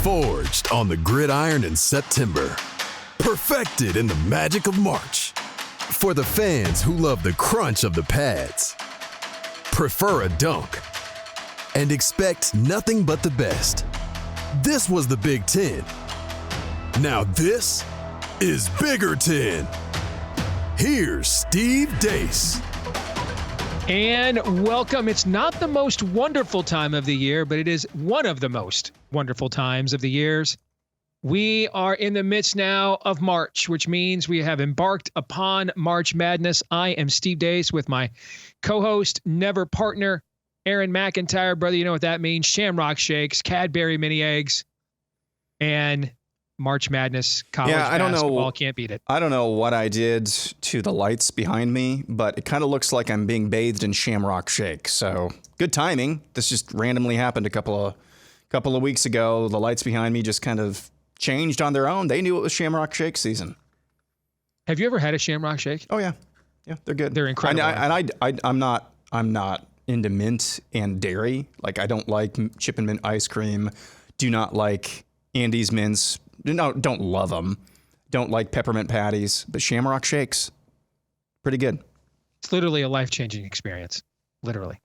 Forged on the gridiron in September. Perfected in the magic of March. For the fans who love the crunch of the pads. Prefer a dunk. And expect nothing but the best. This was the Big Ten. Now this is Bigger Ten. Here's Steve Deace. And welcome. It's not the most wonderful time of the year, but it is one of the most wonderful times of the years. We are in the midst now of March, which means we have embarked upon March Madness. I am Steve Deace with my co-host, never partner, Aaron McIntyre. Brother, you know what that means. Shamrock Shakes, Cadbury Mini Eggs, and March Madness college basketball. Can't beat it. I don't know what I did to the lights behind me, but it kind of looks like I'm being bathed in Shamrock Shake. So good timing. This just randomly happened a couple of weeks ago. The lights behind me just kind of changed on their own. They knew it was Shamrock Shake season. Have you ever had a Shamrock Shake? Oh yeah, they're good. They're incredible. I'm not into mint and dairy. Like I don't like chip and mint ice cream. Do not like Andes mints. No, don't love them. Don't like peppermint patties, but Shamrock Shakes, pretty good. It's literally a life-changing experience, literally.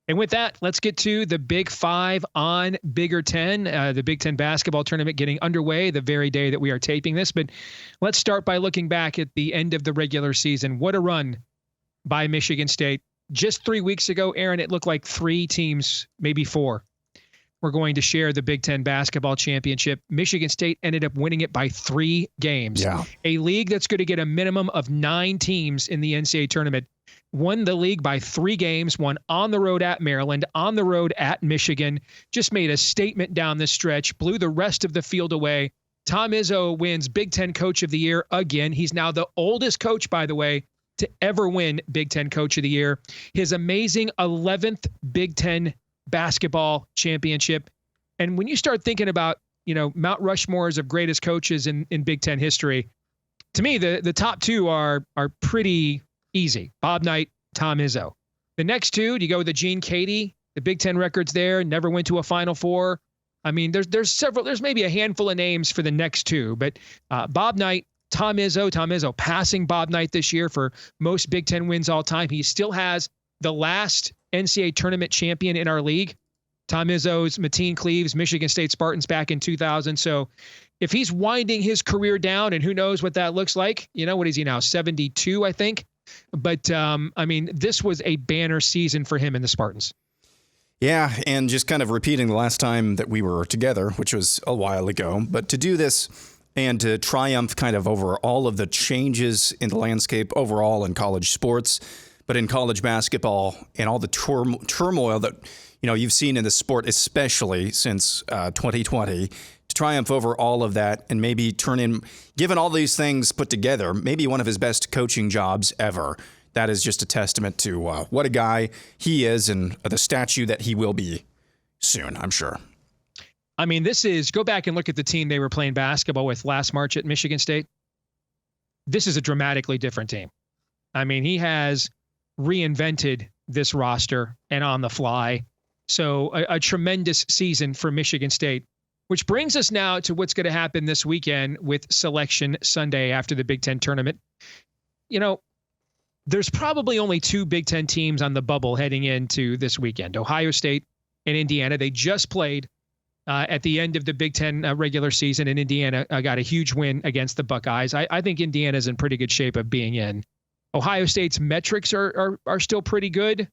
And with that, let's get to the Big Five on Bigger Ten, the Big Ten basketball tournament getting underway the very day that we are taping this. But let's start by looking back at the end of the regular season. What a run by Michigan State. Just 3 weeks ago, Aaron, it looked like three teams, maybe four, were going to share the Big Ten basketball championship. Michigan State ended up winning it by 3 games. Yeah. A league that's going to get a minimum of 9 teams in the NCAA tournament won the league by 3 games, won on the road at Maryland, on the road at Michigan, just made a statement down the stretch, blew the rest of the field away. Tom Izzo wins Big Ten Coach of the Year again. He's now the oldest coach, by the way, to ever win Big Ten Coach of the Year. His amazing 11th Big Ten basketball championship. And when you start thinking about, Mount Rushmores of greatest coaches in Big Ten history, to me, the top 2 are pretty easy. Bob Knight, Tom Izzo. The next 2, you go with the Gene Cady, the Big Ten records there, never went to a Final Four. I mean, there's maybe a handful of names for the next 2, but Bob Knight, Tom Izzo passing Bob Knight this year for most Big Ten wins all time. He still has the last NCAA tournament champion in our league, Tom Izzo's Mateen Cleaves, Michigan State Spartans back in 2000. So if he's winding his career down, and who knows what that looks like, what is he now, 72, I think. But, this was a banner season for him and the Spartans. Yeah, and just kind of repeating the last time that we were together, which was a while ago, but to do this and to triumph kind of over all of the changes in the landscape overall in college sports, but in college basketball and all the turmoil that, you've seen in the sport, especially since 2020, to triumph over all of that and maybe turn in, given all these things put together, maybe one of his best coaching jobs ever. That is just a testament to what a guy he is and the statue that he will be soon, I'm sure. I mean, go back and look at the team they were playing basketball with last March at Michigan State. This is a dramatically different team. I mean, he has reinvented this roster and on the fly. So a tremendous season for Michigan State, which brings us now to what's going to happen this weekend with Selection Sunday after the Big Ten tournament. There's probably only 2 Big Ten teams on the bubble heading into this weekend, Ohio State and Indiana. They just played at the end of the Big Ten regular season, and Indiana got a huge win against the Buckeyes. I think Indiana's in pretty good shape of being in. Ohio State's metrics are still pretty good,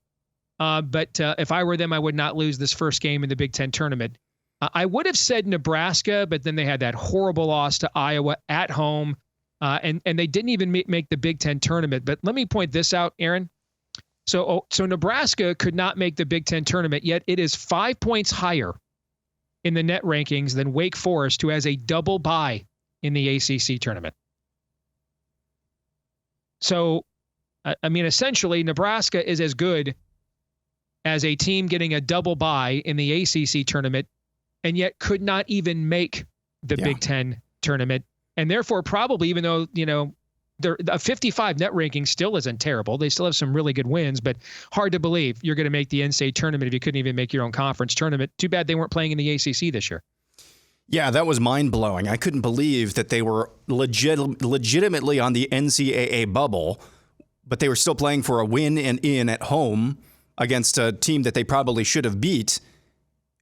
but if I were them, I would not lose this first game in the Big Ten tournament. I would have said Nebraska, but then they had that horrible loss to Iowa at home, and they didn't even make the Big Ten tournament. But let me point this out, Aaron. So Nebraska could not make the Big Ten tournament, yet it is 5 points higher in the net rankings than Wake Forest, who has a double bye in the ACC tournament. So, essentially, Nebraska is as good as a team getting a double bye in the ACC tournament, and yet could not even make the Big Ten tournament. And therefore, probably, even though, a 55 net ranking still isn't terrible. They still have some really good wins, but hard to believe you're going to make the NCAA tournament if you couldn't even make your own conference tournament. Too bad they weren't playing in the ACC this year. Yeah, that was mind-blowing. I couldn't believe that they were legitimately on the NCAA bubble, but they were still playing for a win and in at home against a team that they probably should have beat,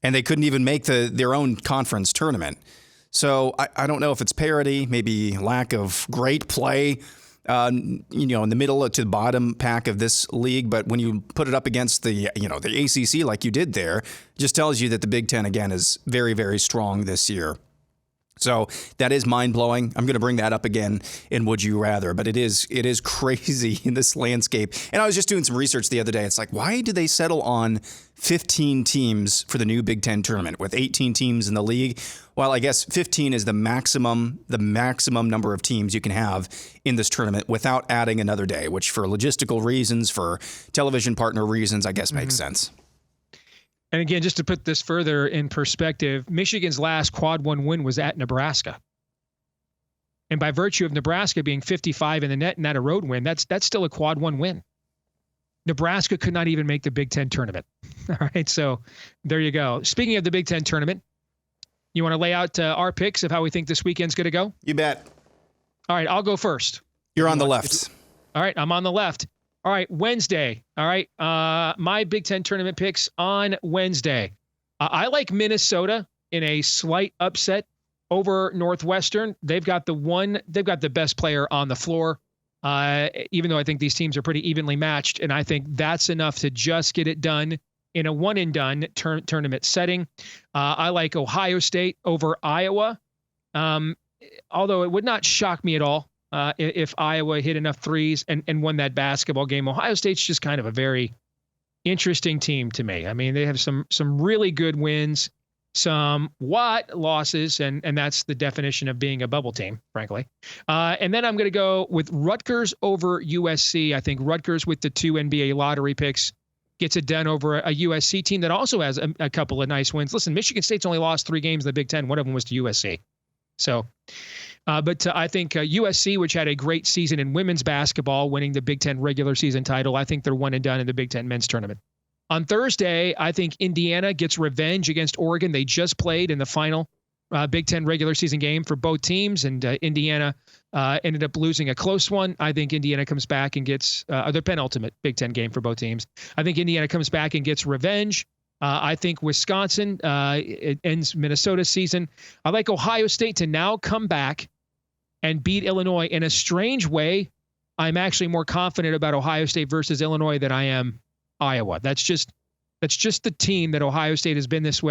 and they couldn't even make their own conference tournament. So I don't know if it's parity, maybe lack of great play, in the middle to the bottom pack of this league. But when you put it up against the ACC like you did there, it just tells you that the Big Ten, again, is very, very strong this year. So that is mind-blowing. I'm going to bring that up again in Would You Rather, but it is crazy in this landscape. And I was just doing some research the other day. It's like, why do they settle on 15 teams for the new Big Ten tournament with 18 teams in the league? Well, I guess 15 is the maximum number of teams you can have in this tournament without adding another day, which for logistical reasons, for television partner reasons, I guess makes sense. And again, just to put this further in perspective, Michigan's last quad one win was at Nebraska. And by virtue of Nebraska being 55 in the net and that a road win, that's still a quad one win. Nebraska could not even make the Big Ten tournament. All right, so there you go. Speaking of the Big Ten tournament, you want to lay out our picks of how we think this weekend's going to go? You bet. All right, I'll go first. You're on the left. All right, I'm on the left. All right, Wednesday. All right, my Big Ten tournament picks on Wednesday. I like Minnesota in a slight upset over Northwestern. They've got the best player on the floor, even though I think these teams are pretty evenly matched, and I think that's enough to just get it done in a one-and-done tournament setting. I like Ohio State over Iowa, although it would not shock me at all if Iowa hit enough threes and won that basketball game. Ohio State's just kind of a very interesting team to me. I mean, they have some really good wins, some losses, and that's the definition of being a bubble team, frankly. And then I'm going to go with Rutgers over USC. I think Rutgers with the 2 NBA lottery picks gets it done over a USC team that also has a couple of nice wins. Listen, Michigan State's only lost 3 games in the Big Ten. One of them was to USC. So, but I think USC, which had a great season in women's basketball, winning the Big Ten regular season title, I think they're one and done in the Big Ten men's tournament. On Thursday, I think Indiana gets revenge against Oregon. They just played in the final Big Ten regular season game for both teams, and Indiana ended up losing a close one. I think Indiana comes back and gets the penultimate Big Ten game for both teams. I think Indiana comes back and gets revenge. I think Wisconsin it ends Minnesota's season. I like Ohio State to now come back and beat Illinois. In a strange way, I'm actually more confident about Ohio State versus Illinois than I am Iowa. That's just the team that Ohio State has been this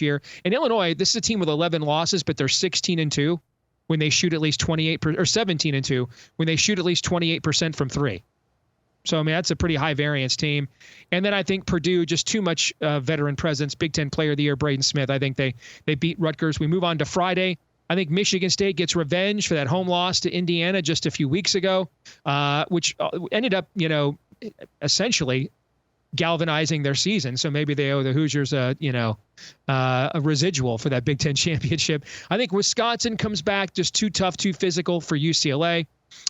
year. And Illinois, this is a team with 11 losses, but they're 16-2 when they shoot at least 28% or 17-2 when they shoot at least 28% from 3. So, I mean, that's a pretty high variance team. And then I think Purdue, just too much veteran presence. Big Ten Player of the Year, Braden Smith. I think they beat Rutgers. We move on to Friday. I think Michigan State gets revenge for that home loss to Indiana just a few weeks ago, which ended up, essentially galvanizing their season. So maybe they owe the Hoosiers a residual for that Big Ten championship. I think Wisconsin comes back just too tough, too physical for UCLA.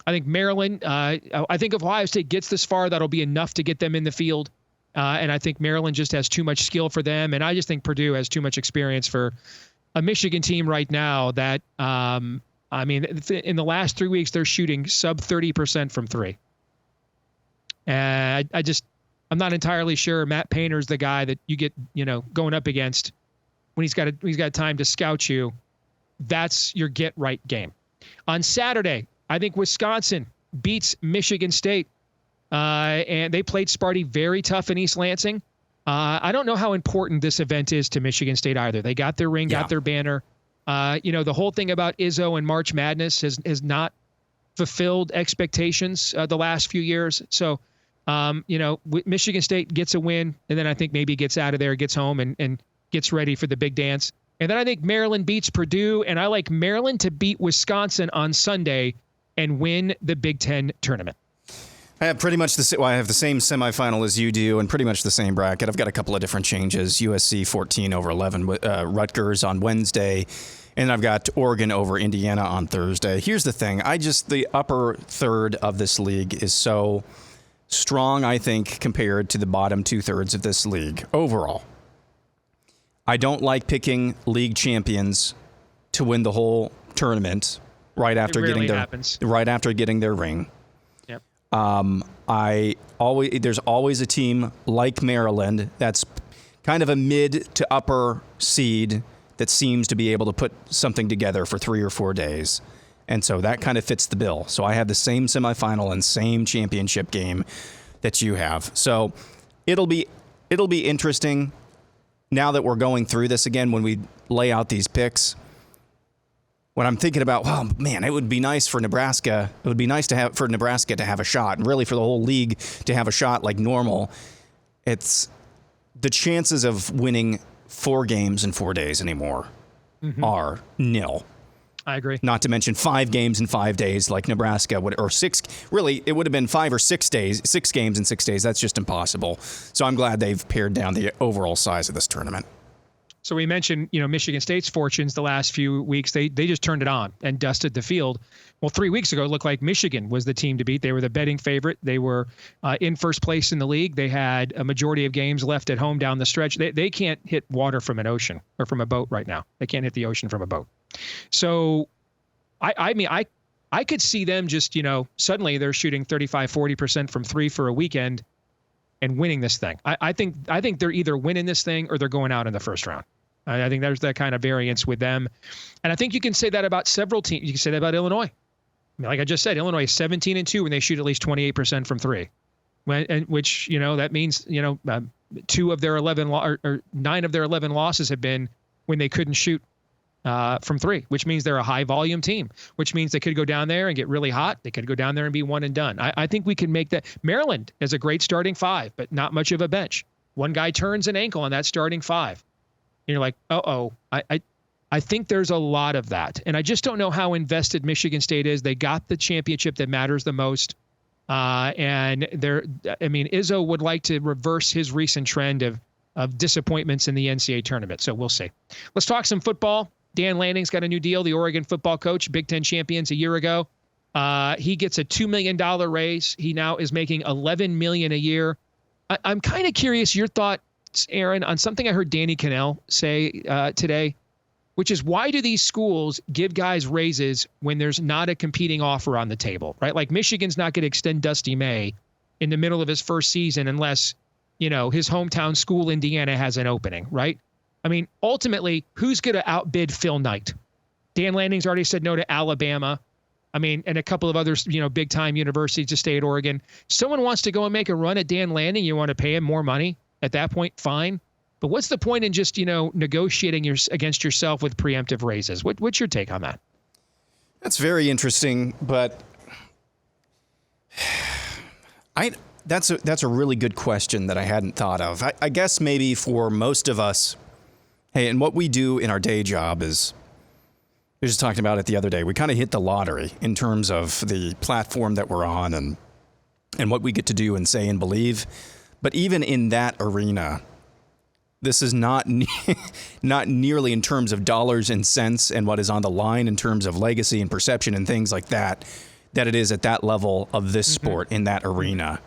I think Maryland, I think if Ohio State gets this far, that'll be enough to get them in the field. And I think Maryland just has too much skill for them. And I just think Purdue has too much experience for a Michigan team right now that, in the last 3 weeks, they're shooting sub 30% from 3. And I'm not entirely sure Matt Painter's the guy that you get, going up against when he's got time to scout you. That's your get right game. On Saturday, I think Wisconsin beats Michigan State, and they played Sparty very tough in East Lansing. I don't know how important this event is to Michigan State either. They got their ring, got their banner. The whole thing about Izzo and March Madness has not fulfilled expectations the last few years. So, Michigan State gets a win, and then I think maybe gets out of there, gets home, and gets ready for the big dance. And then I think Maryland beats Purdue, and I like Maryland to beat Wisconsin on Sunday and win the Big Ten tournament. I have pretty much I have the same semifinal as you do, and pretty much the same bracket. I've got a couple of different changes. USC 14 over 11, Rutgers on Wednesday, and I've got Oregon over Indiana on Thursday. Here's the thing. The upper third of this league is so strong, I think, compared to the bottom 2/3 of this league overall. I don't like picking league champions to win the whole tournament right after getting their ring. Yep. There's always a team like Maryland that's kind of a mid to upper seed that seems to be able to put something together for 3 or 4 days. And so that kind of fits the bill. So I have the same semifinal and same championship game that you have. So it'll be interesting now that we're going through this again when we lay out these picks. When I'm thinking about, well, man, it would be nice for Nebraska. It would be nice for Nebraska to have a shot, and really for the whole league to have a shot like normal. It's the chances of winning 4 games in 4 days anymore are nil. I agree. Not to mention 5 games in 5 days like Nebraska would, or 6. Really, it would have been 5 or 6 days, 6 games in 6 days. That's just impossible. So I'm glad they've pared down the overall size of this tournament. So we mentioned, Michigan State's fortunes the last few weeks. They just turned it on and dusted the field. Well, 3 weeks ago, it looked like Michigan was the team to beat. They were the betting favorite. They were in first place in the league. They had a majority of games left at home down the stretch. They can't hit water from an ocean or from a boat right now. They can't hit the ocean from a boat. So, I could see them just, suddenly they're shooting 35-40% from 3 for a weekend and winning this thing. I think they're either winning this thing or they're going out in the first round. I think there's that kind of variance with them. And I think you can say that about several teams. You can say that about Illinois. Like I just said, Illinois is 17-2 when they shoot at least 28% from 3. Which, that means, 2 of their 11 or 9 of their 11 losses have been when they couldn't shoot from 3, which means they're a high volume team, which means they could go down there and get really hot. They could go down there and be one and done. I think we can make that. Maryland is a great starting 5, but not much of a bench. One guy turns an ankle on that starting 5. And you're like, I think there's a lot of that. And I just don't know how invested Michigan State is. They got the championship that matters the most. And Izzo would like to reverse his recent trend of disappointments in the NCAA tournament. So we'll see. Let's talk some football. Dan Lanning's got a new deal, the Oregon football coach, Big Ten champions a year ago. He gets a $2 million raise. He now is making $11 million a year. I'm kind of curious your thoughts, Aaron, on something I heard Danny Cannell say today, which is why do these schools give guys raises when there's not a competing offer on the table, right? Like Michigan's not going to extend Dusty May in the middle of his first season unless, his hometown school, Indiana, has an opening, right? I mean, ultimately, who's going to outbid Phil Knight? Dan Lanning's already said no to Alabama. And a couple of others, big-time universities to stay at Oregon. Someone wants to go and make a run at Dan Lanning. You want to pay him more money? At that point, fine. But what's the point in just, negotiating against yourself with preemptive raises? What's your take on that? That's very interesting, but that's a really good question that I hadn't thought of. I guess maybe for most of us, hey, and what we do in our day job is, we just talked about it the other day, we kind of hit the lottery in terms of the platform that we're on and what we get to do and say and believe. But even in that arena, this is not nearly in terms of dollars and cents and what is on the line in terms of legacy and perception and things like that it is at that level of this sport in that arena.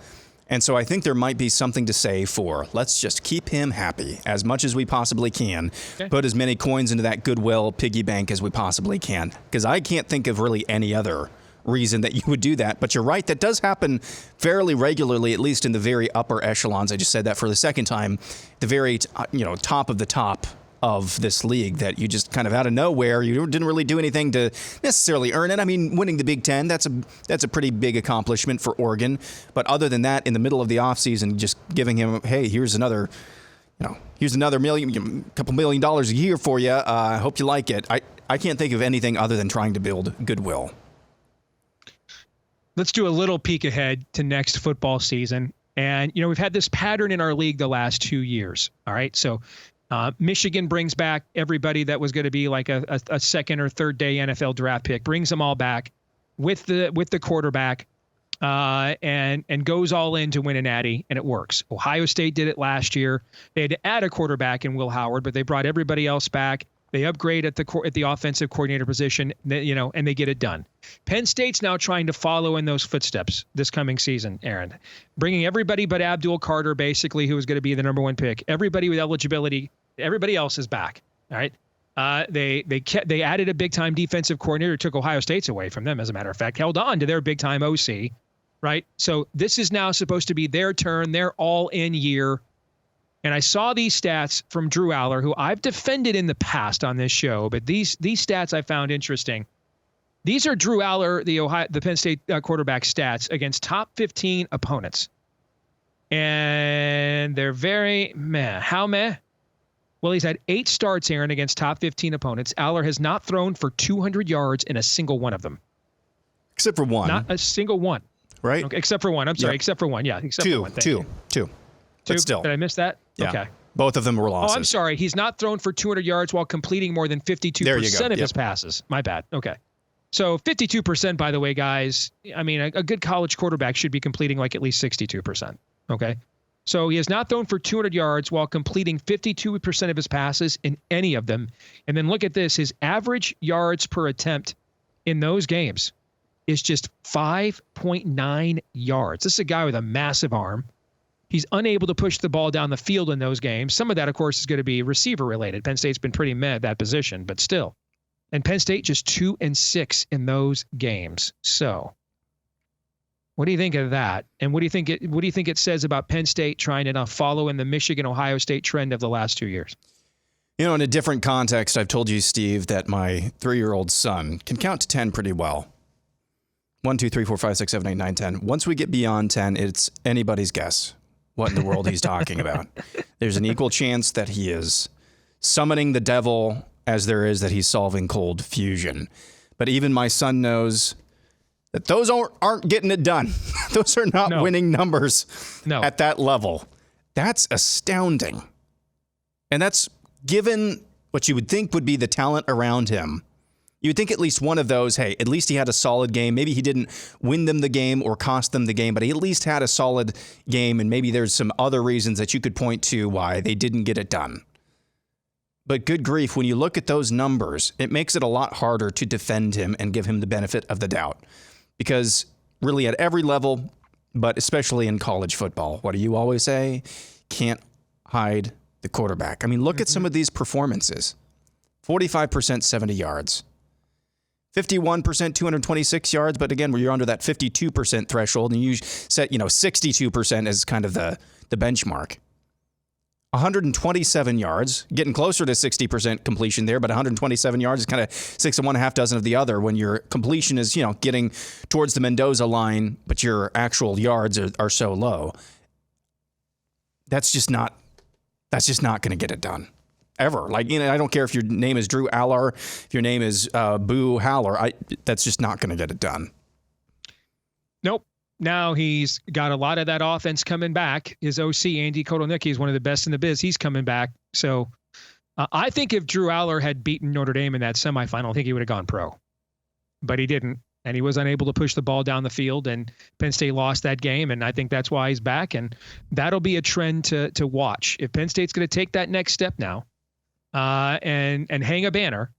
And so I think there might be something to say for, let's just keep him happy as much as we possibly can. Okay. Put as many coins into that goodwill piggy bank as we possibly can. Because I can't think of really any other reason that you would do that. But you're right, that does happen fairly regularly, at least in the very upper echelons. I just said that for the second time, the very top of the top of this league, that you just kind of out of nowhere, you didn't really do anything to necessarily earn it. Winning the Big Ten, that's a pretty big accomplishment for Oregon. But other than that, in the middle of the offseason, just giving him, hey, here's another couple $1 million a year for you. I hope you like it. I can't think of anything other than trying to build goodwill. Let's do a little peek ahead to next football season. And, we've had this pattern in our league the last 2 years. All right. So Michigan brings back everybody that was going to be like a second or third day NFL draft pick, brings them all back with the quarterback and goes all in to win a natty, and it works. Ohio State did it last year. They had to add a quarterback in Will Howard, but they brought everybody else back. They upgrade at the offensive coordinator position, and they get it done. Penn State's now trying to follow in those footsteps this coming season, Aaron, bringing everybody but Abdul Carter, basically, who was going to be the number 1 pick. Everybody with eligibility, everybody else is back. All right. They added a big-time defensive coordinator, took Ohio State's away from them, as a matter of fact, held on to their big-time OC, right? So this is now supposed to be their turn, their all-in year. And I saw these stats from Drew Aller, who I've defended in the past on this show, but these stats I found interesting. These are Drew Aller, the Penn State quarterback stats against top 15 opponents. And they're very meh. How meh? Well, he's had 8 starts, Aaron, against top 15 opponents. Aller has not thrown for 200 yards in a single one of them. Except for one. Not a single one. Right? Okay, except for one. I'm sorry, except for one. Yeah, except for one. Two. But still. Did I miss that? Yeah. Okay. Both of them were losses. Oh, I'm sorry. He's not thrown for 200 yards while completing more than 52% of his passes. My bad. Okay. So 52%, by the way, guys, I mean, a good college quarterback should be completing like at least 62%. Okay. So he has not thrown for 200 yards while completing 52% of his passes in any of them. And then look at this. His average yards per attempt in those games is just 5.9 yards. This is a guy with a massive arm. He's unable to push the ball down the field in those games. Some of that, of course, is going to be receiver related. Penn State's been pretty meh at that position, but still. And Penn State just 2-6 in those games. So what do you think of that? And what do you think it says about Penn State trying to now follow in the Michigan-Ohio State trend of the last 2 years? You know, in a different context, I've told you, Steve, that my 3-year-old son can count to 10 pretty well. 1, 2, 3, 4, 5, 6, 7, 8, 9, 10. Once we get beyond 10, it's anybody's guess what in the world he's talking about. There's an equal chance that he is summoning the devil as there is that he's solving cold fusion. But even my son knows that those aren't getting it done. Those are not winning numbers at that level. That's astounding. And that's given what you would think would be the talent around him. You would think at least one of those, hey, at least he had a solid game. Maybe he didn't win them the game or cost them the game, but he at least had a solid game, and maybe there's some other reasons that you could point to why they didn't get it done. But good grief, when you look at those numbers, it makes it a lot harder to defend him and give him the benefit of the doubt. Because really at every level, but especially in college football, what do you always say? Can't hide the quarterback. I mean, look at some of these performances. 45% 70 yards. 51%, 226 yards, but again, where you're under that 52% threshold, and you set, 62% as kind of the benchmark. 127 yards, getting closer to 60% completion there, but 127 yards is kind of 6 1/2 dozen of the other when your completion is, getting towards the Mendoza line, but your actual yards are so low. That's just not going to get it done. Ever. I don't care if your name is Drew Aller, if your name is Boo Haller. That's just not going to get it done. Nope. Now he's got a lot of that offense coming back. His OC, Andy Kotelnicki, is one of the best in the biz. He's coming back. So I think if Drew Aller had beaten Notre Dame in that semifinal, I think he would have gone pro. But he didn't. And he was unable to push the ball down the field, and Penn State lost that game, and I think that's why he's back. And that'll be a trend to watch. If Penn State's going to take that next step now, and hang a banner,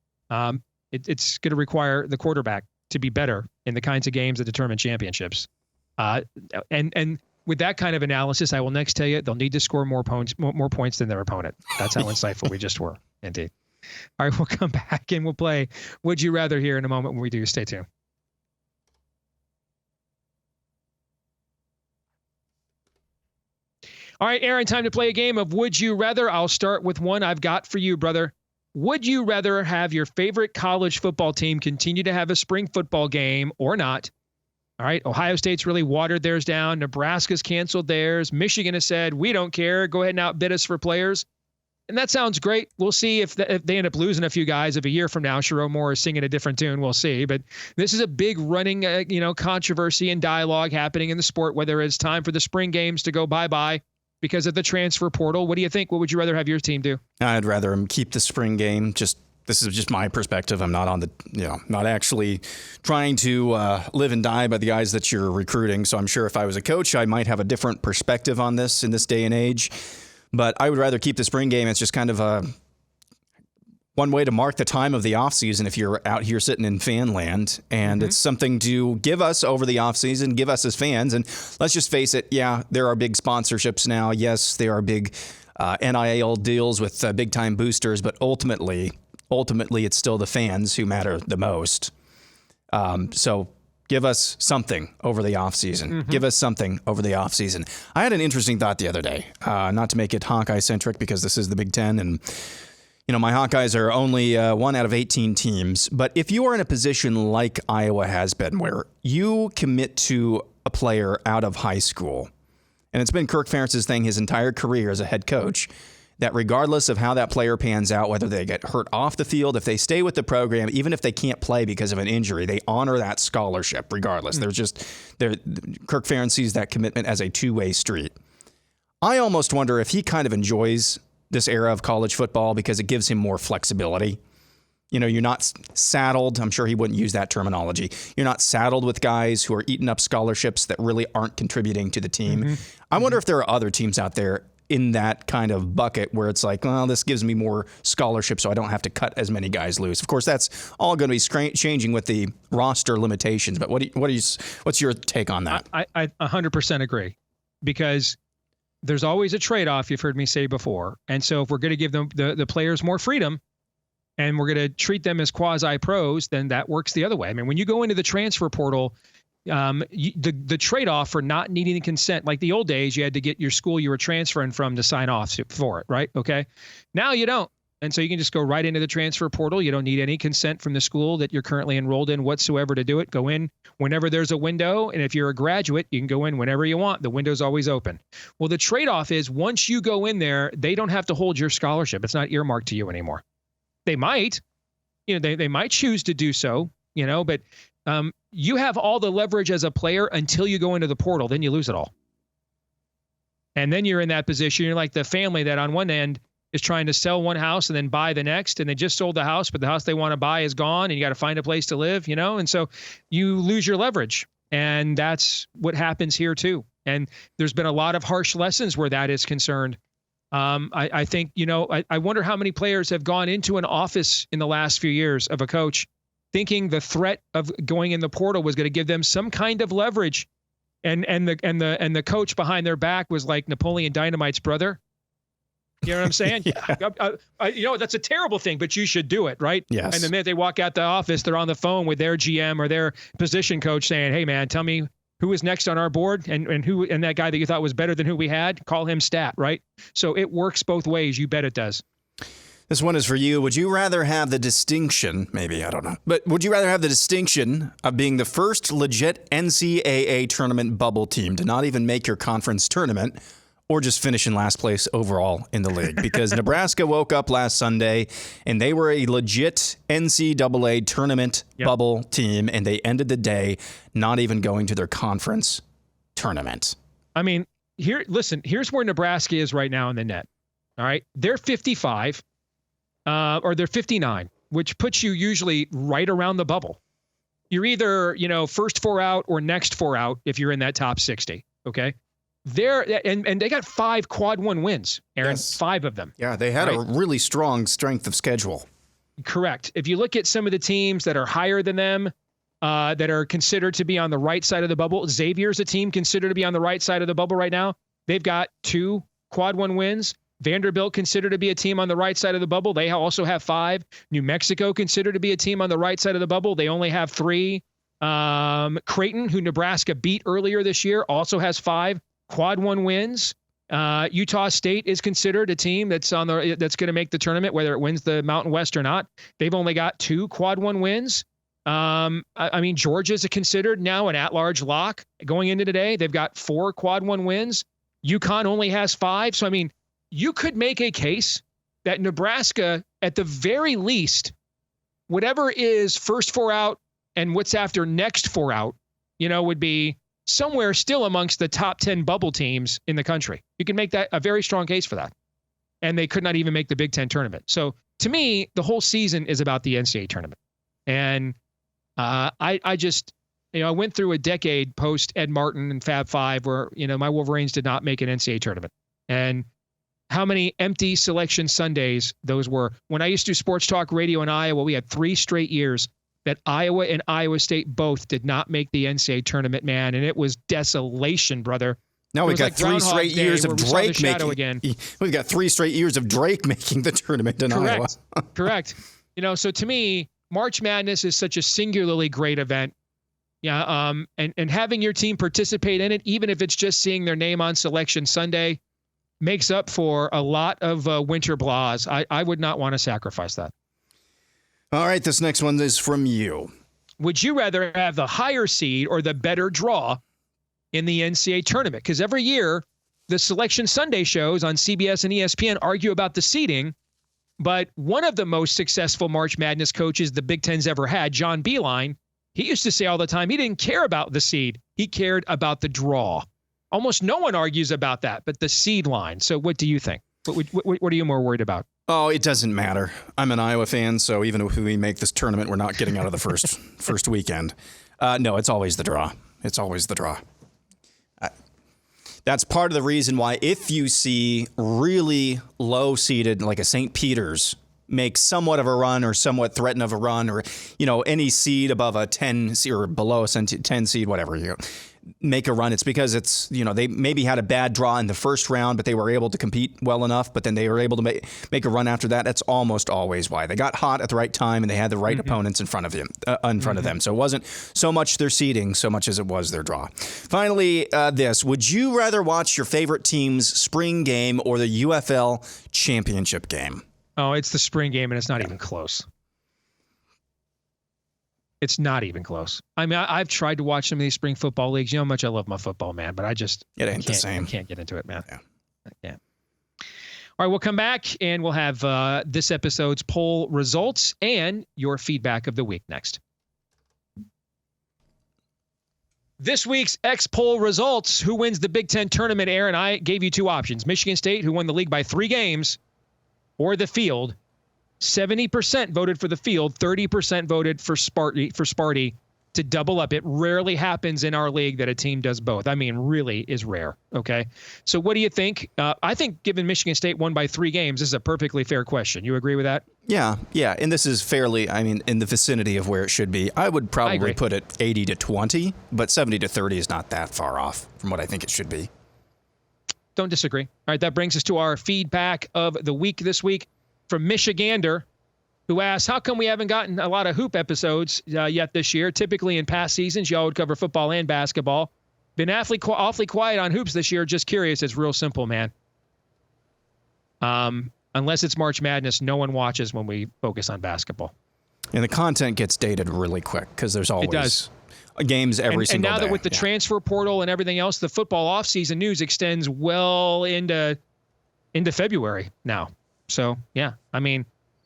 it's going to require the quarterback to be better in the kinds of games that determine championships. And with that kind of analysis, I will next tell you they'll need to score more points than their opponent. That's how insightful we just were. Indeed. All right, we'll come back and we'll play Would You Rather here in a moment when we do. Stay tuned. All right, Aaron, time to play a game of Would You Rather. I'll start with one I've got for you, brother. Would you rather have your favorite college football team continue to have a spring football game or not? All right, Ohio State's really watered theirs down. Nebraska's canceled theirs. Michigan has said, we don't care. Go ahead and outbid us for players. And that sounds great. We'll see if they end up losing a few guys. If a year from now, Sharon Moore is singing a different tune, we'll see. But this is a big running, controversy and dialogue happening in the sport, whether it's time for the spring games to go bye-bye because of the transfer portal. What do you think? What would you rather have your team do? I'd rather them keep the spring game. This is just my perspective. I'm not on not actually trying to live and die by the guys that you're recruiting. So I'm sure if I was a coach, I might have a different perspective on this in this day and age. But I would rather keep the spring game. It's just kind of one way to mark the time of the offseason if you're out here sitting in fan land. And it's something to give us over the offseason, give us as fans. And let's just face it, there are big sponsorships now. Yes, there are big NIL deals with big-time boosters. But ultimately, ultimately it's still the fans who matter the most. So give us something over the offseason. Mm-hmm. Give us something over the offseason. I had an interesting thought the other day, not to make it Hawkeye-centric because this is the Big Ten, and my Hawkeyes are only 1 out of 18 teams. But if you are in a position like Iowa has been, where you commit to a player out of high school, and it's been Kirk Ferentz's thing his entire career as a head coach, that regardless of how that player pans out, whether they get hurt off the field, if they stay with the program, even if they can't play because of an injury, they honor that scholarship regardless. Kirk Ferentz sees that commitment as a two-way street. I almost wonder if he kind of enjoys this era of college football because it gives him more flexibility. You're not saddled. I'm sure he wouldn't use that terminology. You're not saddled with guys who are eating up scholarships that really aren't contributing to the team. Mm-hmm. I wonder if there are other teams out there in that kind of bucket where it's like, well, this gives me more scholarships so I don't have to cut as many guys loose. Of course, that's all going to be changing with the roster limitations. But what's your take on that? I 100% agree, because there's always a trade-off, you've heard me say before. And so if we're going to give them the players more freedom and we're going to treat them as quasi-pros, then that works the other way. I mean, when you go into the transfer portal, the trade-off for not needing consent, like the old days, you had to get your school you were transferring from to sign off for it, right? Okay. Now you don't. And so you can just go right into the transfer portal. You don't need any consent from the school that you're currently enrolled in whatsoever to do it. Go in whenever there's a window. And if you're a graduate, you can go in whenever you want. The window's always open. Well, the trade-off is once you go in there, they don't have to hold your scholarship. It's not earmarked to you anymore. They might, they might choose to do so, but you have all the leverage as a player until you go into the portal. Then you lose it all. And then you're in that position. You're like the family that on one end is trying to sell one house and then buy the next, and they just sold the house, but the house they want to buy is gone, and you got to find a place to live, and so you lose your leverage. And that's what happens here too. And there's been a lot of harsh lessons where that is concerned. I think, I wonder how many players have gone into an office in the last few years of a coach thinking the threat of going in the portal was going to give them some kind of leverage. And the coach behind their back was like Napoleon Dynamite's brother. You know what I'm saying? Yeah. That's a terrible thing, but you should do it, right? Yes. And the minute they walk out the office, they're on the phone with their GM or their position coach saying, hey, man, tell me who is next on our board and that guy that you thought was better than who we had, call him stat, right? So it works both ways. You bet it does. This one is for you. Would you rather have the distinction, maybe, I don't know, but would you rather have the distinction of being the first legit NCAA tournament bubble team to not even make your conference tournament, or just finish in last place overall in the league? Because Nebraska woke up last Sunday and they were a legit NCAA tournament bubble team, and they ended the day not even going to their conference tournament. I mean, here's where Nebraska is right now in the net. All right. They're 55 or they're 59, which puts you usually right around the bubble. You're either, first 4 out or next 4 out if you're in that top 60. Okay. And they got 5 quad 1 wins, Aaron, yes. 5 of them. Yeah, they had a really strong strength of schedule. Correct. If you look at some of the teams that are higher than them, that are considered to be on the right side of the bubble, Xavier's a team considered to be on the right side of the bubble right now. They've got 2 quad 1 wins. Vanderbilt considered to be a team on the right side of the bubble. They also have 5. New Mexico considered to be a team on the right side of the bubble. They only have 3. Creighton, who Nebraska beat earlier this year, also has 5 quad 1 wins. Utah State is considered a team that's going to make the tournament, whether it wins the Mountain West or not. They've only got 2 quad 1 wins. Georgia's considered now an at-large lock going into today. They've got 4 quad 1 wins. UConn only has 5. So, you could make a case that Nebraska, at the very least, whatever is first 4 out and what's after next 4 out, would be somewhere still amongst the top 10 bubble teams in the country. You can make that a very strong case for that. And they could not even make the Big Ten tournament. So to me, the whole season is about the NCAA tournament. And I just, I went through a decade post Ed Martin and Fab Five where, my Wolverines did not make an NCAA tournament. And how many empty selection Sundays those were. When I used to do sports talk radio in Iowa, we had 3 straight years that Iowa and Iowa State both did not make the NCAA tournament, man. And it was desolation, brother. Now we've got 3 straight years of Drake making. We've got 3 straight years of Drake making the tournament in Iowa. Correct. So to me, March Madness is such a singularly great event. Yeah. And having your team participate in it, even if it's just seeing their name on Selection Sunday, makes up for a lot of winter blahs. I would not want to sacrifice that. All right, this next one is from you. Would you rather have the higher seed or the better draw in the NCAA tournament? Because every year, the Selection Sunday shows on CBS and ESPN argue about the seeding, but one of the most successful March Madness coaches the Big Ten's ever had, John Beilein, he used to say all the time he didn't care about the seed. He cared about the draw. Almost no one argues about that, but the seed line. So what do you think? What are you more worried about? Oh, it doesn't matter. I'm an Iowa fan, so even if we make this tournament, we're not getting out of the first weekend. No, it's always the draw. It's always the draw. That's part of the reason why if you see really low-seeded, like a St. Peter's, make somewhat of a run or somewhat threaten of a run, or any seed above a 10 or below a 10 seed, whatever, make a run, it's because it's, they maybe had a bad draw in the first round, but they were able to compete well enough, but then they were able to make a run after that. That's almost always why. They got hot at the right time and they had the right opponents in front of them. So it wasn't so much their seeding so much as it was their draw. Finally, would you rather watch your favorite team's spring game or the UFL championship game? Oh, it's the spring game, and it's not even close. It's not even close. I mean, I've tried to watch some of these spring football leagues. You know how much I love my football, man, but it ain't the same. I can't get into it, man. Yeah. I can't. All right, we'll come back, and we'll have this episode's poll results and your feedback of the week next. This week's X-Poll results. Who wins the Big Ten tournament, Aaron? I gave you two options. Michigan State, who won the league by 3 games, or the field. 70% voted for the field, 30% voted for Sparty to double up. It rarely happens in our league that a team does both. I mean, really is rare. Okay. So what do you think? I think given Michigan State won by 3 games, this is a perfectly fair question. You agree with that? Yeah. And this is fairly, in the vicinity of where it should be. I would probably put it 80-20, but 70-30 is not that far off from what I think it should be. Don't disagree. All right. That brings us to our feedback of the week this week. From Michigander, who asks, how come we haven't gotten a lot of hoop episodes yet this year? Typically in past seasons, y'all would cover football and basketball. Been awfully quiet on hoops this year. Just curious. It's real simple, man. Unless it's March Madness, no one watches when we focus on basketball. And the content gets dated really quick because there's always games every single day. And now that with the transfer portal and everything else, the football offseason news extends well into February now. So, yeah,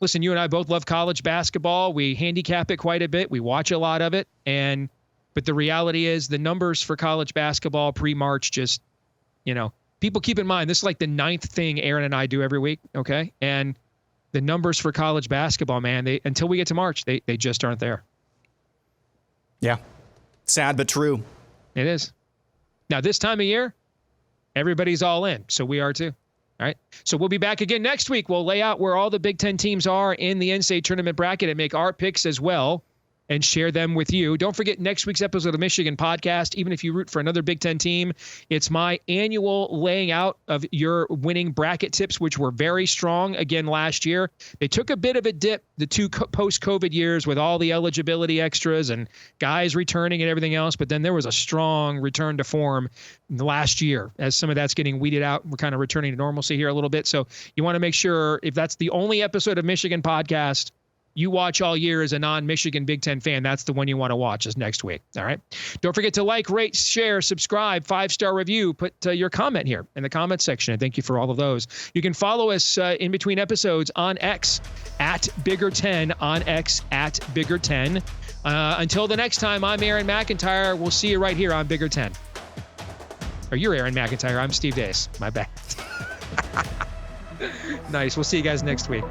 listen, you and I both love college basketball. We handicap it quite a bit. We watch a lot of it. But the reality is the numbers for college basketball pre-March just, people keep in mind, this is like the 9th thing Aaron and I do every week, okay? And the numbers for college basketball, man, until we get to March, they just aren't there. Yeah. Sad but true. It is. Now, this time of year, everybody's all in. So we are too. All right. So we'll be back again next week. We'll lay out where all the Big Ten teams are in the NCAA tournament bracket and make our picks as well and share them with you. Don't forget next week's episode of Michigan Podcast. Even if you root for another Big Ten team, it's my annual laying out of your winning bracket tips, which were very strong again last year. They took a bit of a dip the 2 post-COVID years with all the eligibility extras and guys returning and everything else. But then there was a strong return to form last year as some of that's getting weeded out. We're kind of returning to normalcy here a little bit. So you want to make sure if that's the only episode of Michigan Podcast you watch all year as a non-Michigan Big Ten fan, that's the one you want to watch is next week. All right. Don't forget to like, rate, share, subscribe, 5-star review. Put your comment here in the comment section. And thank you for all of those. You can follow us in between episodes on X at Bigger10, on X at Bigger10. Until the next time, I'm Aaron McIntyre. We'll see you right here on Bigger 10. Or you're Aaron McIntyre. I'm Steve Dace. My bad. Nice. We'll see you guys next week.